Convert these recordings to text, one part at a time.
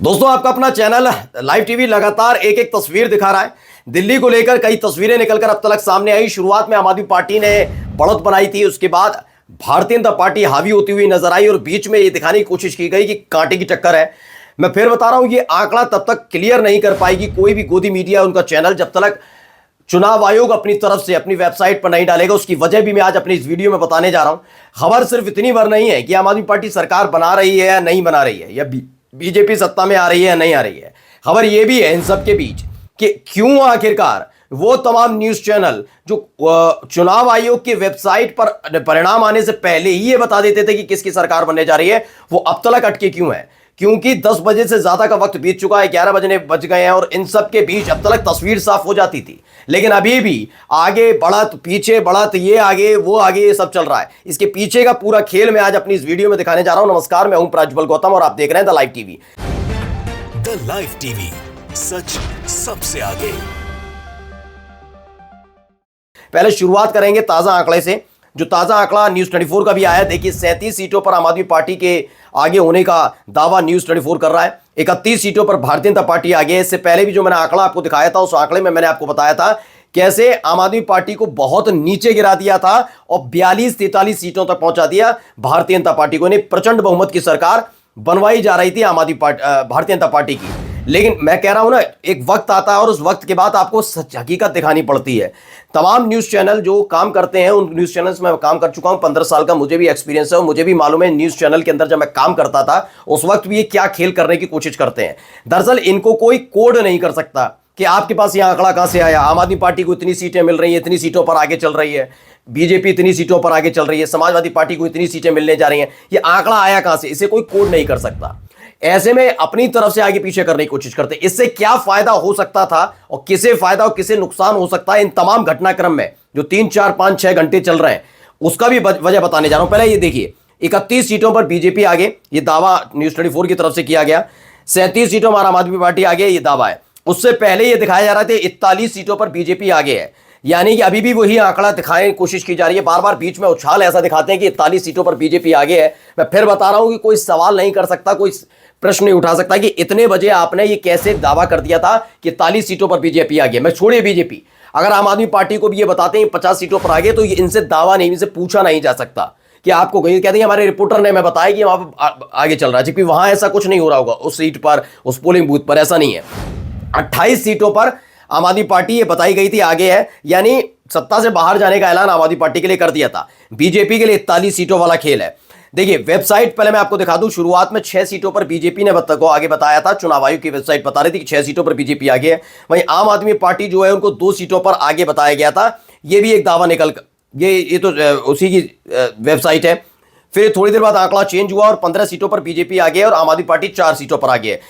दोस्तों, आपका अपना चैनल लाइव टीवी लगातार एक एक तस्वीर दिखा रहा है। दिल्ली को लेकर कई तस्वीरें निकलकर अब तक सामने आई। शुरुआत में आम आदमी पार्टी ने बढ़त बनाई थी, उसके बाद भारतीय जनता पार्टी हावी होती हुई नजर आई और बीच में ये दिखाने की कोशिश की गई कि कांटे की टक्कर है। मैं फिर बता रहा हूं, ये आंकड़ा तब तक क्लियर नहीं कर पाएगी कोई भी गोदी मीडिया, उनका चैनल, जब तक चुनाव आयोग अपनी तरफ से अपनी वेबसाइट पर नहीं डालेगा। उसकी वजह भी मैं आज अपनी इस वीडियो में बताने जा रहा हूं। खबर सिर्फ इतनी भर नहीं है कि आम आदमी पार्टी सरकार बना रही है या नहीं बना रही है, या बीजेपी सत्ता में आ रही है या नहीं आ रही है। खबर यह भी है इन सब के बीच कि क्यों आखिरकार वो तमाम न्यूज चैनल जो चुनाव आयोग की वेबसाइट पर परिणाम आने से पहले ही ये बता देते थे कि किसकी सरकार बनने जा रही है, वो अब तक अटके क्यों है? क्योंकि 10 बजे से ज्यादा का वक्त बीत चुका है, 11 बजने बज गए हैं और इन सब के बीच अब तक तस्वीर साफ हो जाती थी। लेकिन अभी भी आगे बढ़त, पीछे बढ़त, ये आगे वो आगे, ये सब चल रहा है। इसके पीछे का पूरा खेल मैं आज अपनी इस वीडियो में दिखाने जा रहा हूं। नमस्कार, मैं हूं प्रज्वल गौतम और आप देख रहे हैं the live TV. The live TV, सच सबसे आगे। पहले शुरुआत करेंगे ताजा आंकड़े से, जो ताजा आंकड़ा न्यूज 24 का भी आया। देखिए, 37 सीटों पर आम आदमी पार्टी के आगे होने का दावा न्यूज 24 कर रहा है। 31 सीटों पर भारतीय जनता पार्टी आगे है। इससे पहले भी जो मैंने आंकड़ा आपको दिखाया था, उस आंकड़े में मैंने आपको बताया था कैसे आम आदमी पार्टी को बहुत नीचे गिरा दिया था और 42-43 सीटों तक पहुंचा दिया भारतीय जनता पार्टी को। प्रचंड बहुमत की सरकार बनवाई जा रही थी आम आदमी पार्टी, भारतीय जनता पार्टी की। लेकिन मैं कह रहा हूं ना, एक वक्त आता है और उस वक्त के बाद आपको सच हकीकत दिखानी पड़ती है। तमाम न्यूज़ चैनल जो काम करते हैं, उन न्यूज़ चैनल्स में काम कर चुका हूं, 15 साल का मुझे भी एक्सपीरियंस है और मुझे भी मालूम है न्यूज़ चैनल के अंदर जब मैं काम करता था उस वक्त भी ये क्या खेल करने की कोशिश करते हैं। दरअसल इनको कोई कोड नहीं कर सकता कि आपके पास यह आंकड़ा कहां से आया। आम आदमी पार्टी को इतनी सीटें मिल रही है, इतनी सीटों पर आगे चल रही है, बीजेपी इतनी सीटों पर आगे चल रही है, समाजवादी पार्टी को इतनी सीटें मिलने जा रही हैं। ये आंकड़ा आया कहां से? इसे कोई कोड नहीं कर सकता। ऐसे में अपनी तरफ से आगे पीछे करने की कोशिश करते। इससे क्या फायदा हो सकता था और किसे फायदा और किसे नुकसान हो सकता है इन तमाम घटनाक्रम में जो 3, 4, 5, 6 घंटे चल रहे हैं, उसका भी वजह बताने जा रहा हूं। पहले ये देखिए, 31 सीटों पर बीजेपी आगे, ये दावा न्यूज 24 की तरफ से किया गया। 37 सीटों में आम आदमी पार्टी आगे, ये दावा है। उससे पहले यह दिखाया जा रहा था 41 सीटों पर बीजेपी आगे है। यानी कि अभी भी वही आंकड़ा दिखाने की कोशिश की जा रही है। बार बार बीच में उछाल ऐसा दिखाते हैं कि 41 सीटों पर बीजेपी आगे है। मैं फिर बता रहा हूं कि कोई सवाल नहीं कर सकता, कोई प्रश्न नहीं उठा सकता कि इतने बजे आपने ये कैसे दावा कर दिया था कि 41 सीटों पर बीजेपी आगे। मैं छोड़िए बीजेपी, अगर आम आदमी पार्टी को भी ये बताते हैं 50 सीटों पर आगे, तो इनसे दावा नहीं, इनसे पूछा नहीं जा सकता कि आपको कहते हैं हमारे रिपोर्टर ने हमें बताया कि वहां पर आगे चल रहा है, जबकि वहां ऐसा कुछ नहीं हो रहा होगा उस सीट पर, उस पोलिंग बूथ पर। ऐसा नहीं है। 28 सीटों पर आम आदमी पार्टी ये बताई गई थी आगे है, यानी सत्ता से बाहर जाने का ऐलान आम आदमी पार्टी के लिए कर दिया था। बीजेपी के लिए 41 सीटों वाला खेल है। देखिए वेबसाइट पहले मैं आपको दिखा दूं। शुरुआत में 6 सीटों पर बीजेपी ने को आगे बताया था। चुनाव आयोग की वेबसाइट बता रही थी कि 6 सीटों पर बीजेपी आगे है। वहीं आम आदमी पार्टी जो है उनको 2 सीटों पर आगे बताया गया था। यह भी एक दावा निकल, ये तो उसी की वेबसाइट है। फिर थोड़ी देर बाद आंकड़ा चेंज हुआ और 15 सीटों पर बीजेपी आगे है और आम आदमी पार्टी 4 सीटों पर आगे है।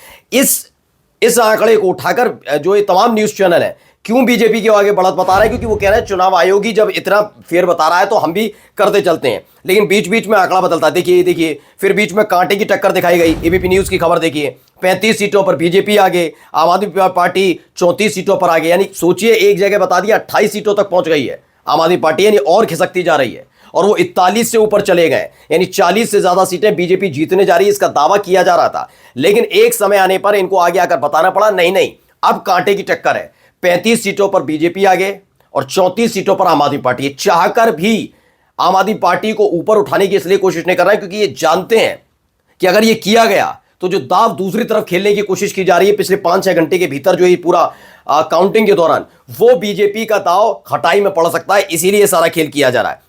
इस आंकड़े को उठाकर जो ये तमाम न्यूज चैनल है क्यों बीजेपी के आगे बढ़त बता रहा है, क्योंकि वो कह रहे हैं चुनाव आयोग ही जब इतना फेर बता रहा है तो हम भी करते चलते हैं। लेकिन बीच बीच में आंकड़ा बदलता है। देखिए, फिर बीच में कांटे की टक्कर दिखाई गई। एबीपी न्यूज की खबर देखिए, 35 सीटों पर बीजेपी आगे, आम आदमी पार्टी 34 सीटों पर आगे। यानी सोचिए, एक जगह बता दिया 28 सीटों तक पहुंच गई है आम आदमी पार्टी, यानी और खिसकती जा रही है और वो 41 से ऊपर चले गए, यानी 40 से ज्यादा सीटें बीजेपी जीतने जा रही है। इसका दावा किया जा रहा था, लेकिन एक समय आने पर इनको आगे आकर बताना पड़ा नहीं, अब कांटे की टक्कर है। 35 सीटों पर बीजेपी आगे और 34 सीटों पर आम आदमी पार्टी। चाहकर भी आम आदमी पार्टी को ऊपर उठाने की इसलिए कोशिश नहीं कर रहा है क्योंकि ये जानते हैं कि अगर ये किया गया तो जो दाव दूसरी तरफ खेलने की कोशिश की जा रही है पिछले 5-6 घंटे के भीतर, जो ये पूरा काउंटिंग के दौरान, वो बीजेपी का दाव खटाई में पड़ सकता है। इसीलिए सारा खेल किया जा रहा है।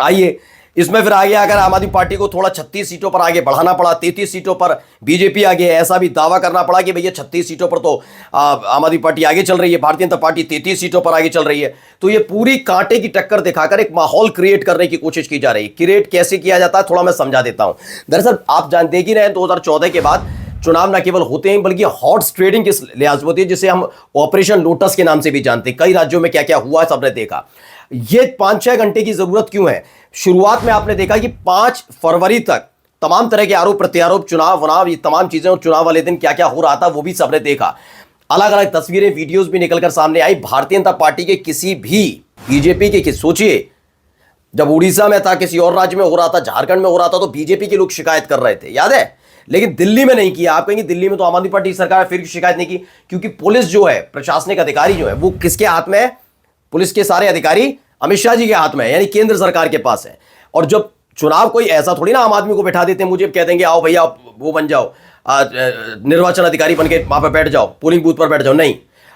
आइए इसमें फिर आगे अगर आम आदमी पार्टी को थोड़ा 36 सीटों पर आगे बढ़ाना पड़ा, 33 सीटों पर बीजेपी आगे है, ऐसा भी दावा करना पड़ा कि भैया 36 सीटों पर तो आम आदमी पार्टी आगे चल रही है, भारतीय जनता पार्टी 33 सीटों पर आगे चल रही है। तो ये पूरी कांटे की टक्कर दिखाकर एक माहौल क्रिएट करने की कोशिश की जा रही है। क्रिएट कैसे किया जाता है थोड़ा मैं समझा देता हूं। दरअसल आप देख ही रहे हैं, 2014 के बाद चुनाव न केवल होते हैं बल्कि हॉर्स ट्रेडिंग के लिहाज से होती है, जिसे हम ऑपरेशन लोटस के नाम से भी जानते हैं। कई राज्यों में क्या क्या हुआ है सबने देखा। ये 5-6 घंटे की जरूरत क्यों है? शुरुआत में आपने देखा कि 5 फरवरी तक तमाम तरह के आरोप प्रत्यारोप, चुनाव ये तमाम चीजें, और चुनाव वाले दिन क्या क्या हो रहा था वो भी सबने देखा। अलग अलग तस्वीरें, वीडियोस भी निकलकर सामने आई। भारतीय जनता पार्टी के किसी भी, बीजेपी के सोचिए, जब उड़ीसा में था, किसी और राज्य में हो रहा था, झारखंड में हो रहा था, तो बीजेपी के लोग शिकायत कर रहे थे, याद है? लेकिन दिल्ली में नहीं किया। आप कहेंगे दिल्ली में तो आम आदमी पार्टी की सरकार फिर शिकायत नहीं की, क्योंकि पुलिस जो है, प्रशासनिक अधिकारी जो है, वो किसके हाथ में है? पुलिस के सारे अधिकारी अमित शाह जी के हाथ में है, यानी केंद्र सरकार के पास है। और जब चुनाव कोई ऐसा थोड़ी ना आम आदमी को बैठा देते हैं, मुझे कह देंगे आओ भैया वो बन जाओ, निर्वाचन अधिकारी बन के वहां पर बैठ जाओ, पोलिंग बूथ पर बैठ जाओ। नहीं,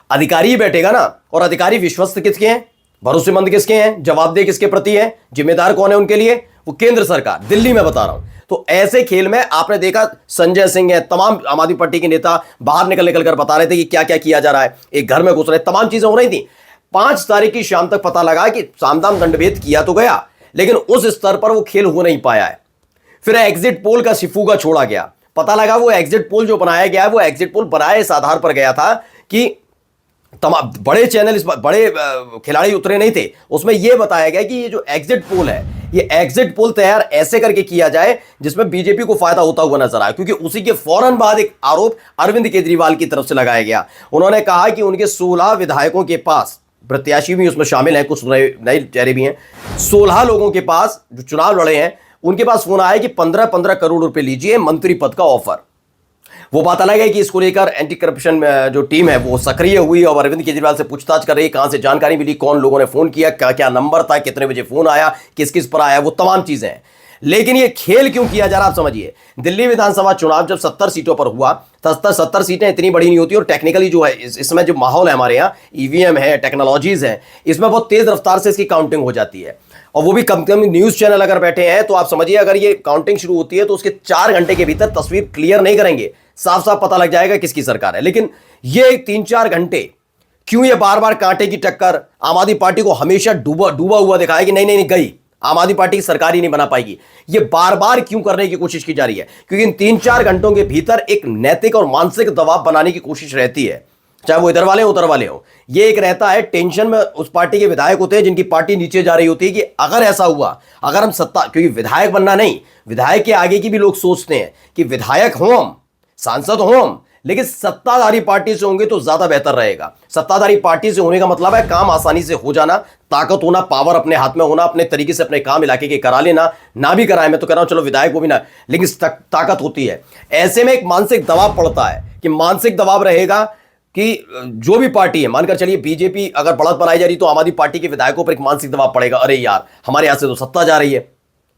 अधिकारी ही बैठेगा ना। और अधिकारी विश्वस्त किसके हैं, भरोसेमंद किसके हैं, जवाबदेह किसके प्रति है, जिम्मेदार कौन है उनके लिए? वो केंद्र सरकार, दिल्ली में बता रहा हूं। तो ऐसे खेल में आपने देखा संजय सिंह है, तमाम आम आदमी पार्टी के नेता बाहर निकल कर बता रहे थे कि क्या क्या किया जा रहा है, एक घर में घुस रहे, तमाम चीजें हो रही थी। 5 तारीख की शाम तक पता लगा कि सामदाम दंडभेद किया तो गया, लेकिन उस स्तर पर वो खेल हो नहीं पाया है। फिर एग्जिट पोल का सिफूगा छोड़ा गया। पता लगा वो एग्जिट पोल जो बनाया गया है, वो एग्जिट पोल बनाए इस आधार पर गया था कि तमाम बड़े चैनल, इस बड़े खिलाड़ी उतरे नहीं थे। उसमें यह बताया गया कि ये जो एग्जिट पोल है, ये एग्जिट पोल तैयार ऐसे करके किया जाए जिसमें बीजेपी को फायदा होता हुआ नजर आए, क्योंकि उसी के फौरन बाद एक आरोप अरविंद केजरीवाल की तरफ से लगाया गया। उन्होंने कहा कि उनके 16 विधायकों के पास, प्रत्याशी भी उसमें शामिल हैं, कुछ नए चेहरे भी हैं, 16 लोगों के पास जो चुनाव लड़े हैं, उनके पास फोन आया कि 15-15 करोड़ रुपए लीजिए, मंत्री पद का ऑफर। वो बात अलग है कि इसको लेकर एंटी करप्शन जो टीम है वो सक्रिय हुई और अरविंद केजरीवाल से पूछताछ कर रही है, कहां से जानकारी मिली, कौन लोगों ने फोन किया, क्या क्या नंबर था, कितने बजे फोन आया, किस किस पर आया, वो तमाम चीजें हैं। लेकिन ये खेल क्यों किया जा रहा है आप समझिए। दिल्ली विधानसभा चुनाव जब 70 सीटों पर हुआ, 70 सीटें इतनी बड़ी नहीं होती, और टेक्निकली जो है इसमें जो माहौल है हमारे यहाँ, ईवीएम है, टेक्नोलॉजीज है, इसमें बहुत तेज रफ्तार से इसकी काउंटिंग हो जाती है। और वो भी कम से कम न्यूज चैनल अगर बैठे हैं तो आप समझिए, अगर ये काउंटिंग शुरू होती है तो उसके 4 घंटे के भीतर तस्वीर क्लियर नहीं करेंगे, साफ साफ पता लग जाएगा किसकी सरकार है। लेकिन ये 3-4 घंटे क्यों ये बार बार कांटे की टक्कर आम आदमी पार्टी को हमेशा डूबा हुआ दिखाया कि नहीं गई, आम आदमी पार्टी की सरकार ही नहीं बना पाएगी, ये बार बार क्यों करने की कोशिश की जा रही है? क्योंकि इन 3-4 घंटों के भीतर एक नैतिक और मानसिक दबाव बनाने की कोशिश रहती है, चाहे वो इधर वाले हो उधर वाले हो। ये एक रहता है टेंशन में उस पार्टी के विधायक होते हैं जिनकी पार्टी नीचे जा रही होती है कि अगर ऐसा हुआ, अगर हम सत्ता, क्योंकि विधायक बनना नहीं, विधायक के आगे की भी लोग सोचते हैं कि विधायक हों हम, सांसद हों हम, लेकिन सत्ताधारी पार्टी से होंगे तो ज्यादा बेहतर रहेगा। सत्ताधारी पार्टी से होने का मतलब है काम आसानी से हो जाना, ताकत होना, पावर अपने हाथ में होना, अपने तरीके से अपने काम इलाके के करा लेना, ना भी कराए, मैं तो कह रहा हूं चलो विधायक को भी ना, लेकिन ताकत होती है। ऐसे में एक मानसिक दबाव पड़ता है कि मानसिक दबाव रहेगा कि जो भी पार्टी है, मानकर चलिए बीजेपी अगर बढ़त बनाई जा रही तो आम आदमी पार्टी के विधायकों पर एक मानसिक दबाव पड़ेगा, अरे यार हमारे यहां से तो सत्ता जा रही है,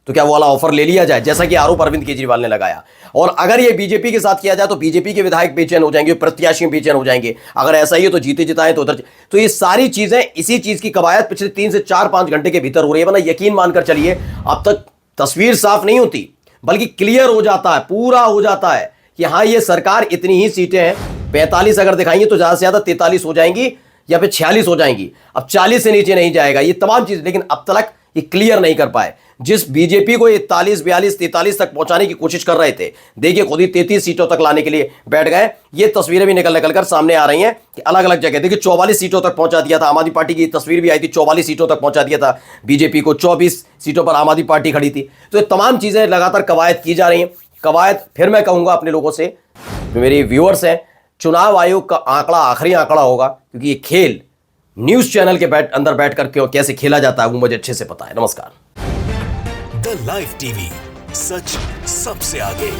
तो क्या वो वाला ऑफर ले लिया जाए, जैसा कि आरोप अरविंद केजरीवाल ने लगाया। और अगर ये बीजेपी के साथ किया जाए तो बीजेपी के विधायक बेचैन हो जाएंगे, प्रत्याशी बेचैन हो जाएंगे, अगर ऐसा ही है तो जीते जिताएं तो उधर। तो ये सारी चीजें, इसी चीज की कवायद पिछले 3 से 4-5 घंटे के भीतर हो रही है। वरना यकीन मानकर चलिए अब तक तस्वीर साफ नहीं होती, बल्कि क्लियर हो जाता है, पूरा हो जाता है कि हाँ ये सरकार इतनी ही सीटें हैं, 45 अगर दिखाएंगे तो ज्यादा से ज्यादा 43 हो जाएंगी या फिर 46 हो जाएंगी, अब 40 से नीचे नहीं जाएगा, ये तमाम चीज। लेकिन अब तक ये क्लियर नहीं कर पाए। जिस बीजेपी को ये 41, 42, 43 तक पहुंचाने की कोशिश कर रहे थे, देखिए खुद ही 33 सीटों तक लाने के लिए बैठ गए। ये तस्वीरें भी निकल कर सामने आ रही हैं कि अलग अलग जगह, देखिए 44 सीटों तक पहुंचा दिया था आम आदमी पार्टी की, तस्वीर भी आई थी, 44 सीटों तक पहुंचा दिया था बीजेपी को, 24 सीटों पर आम आदमी पार्टी खड़ी थी। तो ये तमाम चीजें लगातार कवायद की जा रही हैं। कवायद, फिर मैं कहूंगा अपने लोगों से, जो मेरे व्यूअर्स हैं, चुनाव आयोग का आंकड़ा आखिरी आंकड़ा होगा, क्योंकि ये खेल न्यूज चैनल के अंदर बैठकर क्यों कैसे खेला जाता है वो मुझे अच्छे से पता है। नमस्कार। द लाइव टीवी, सच सबसे आगे।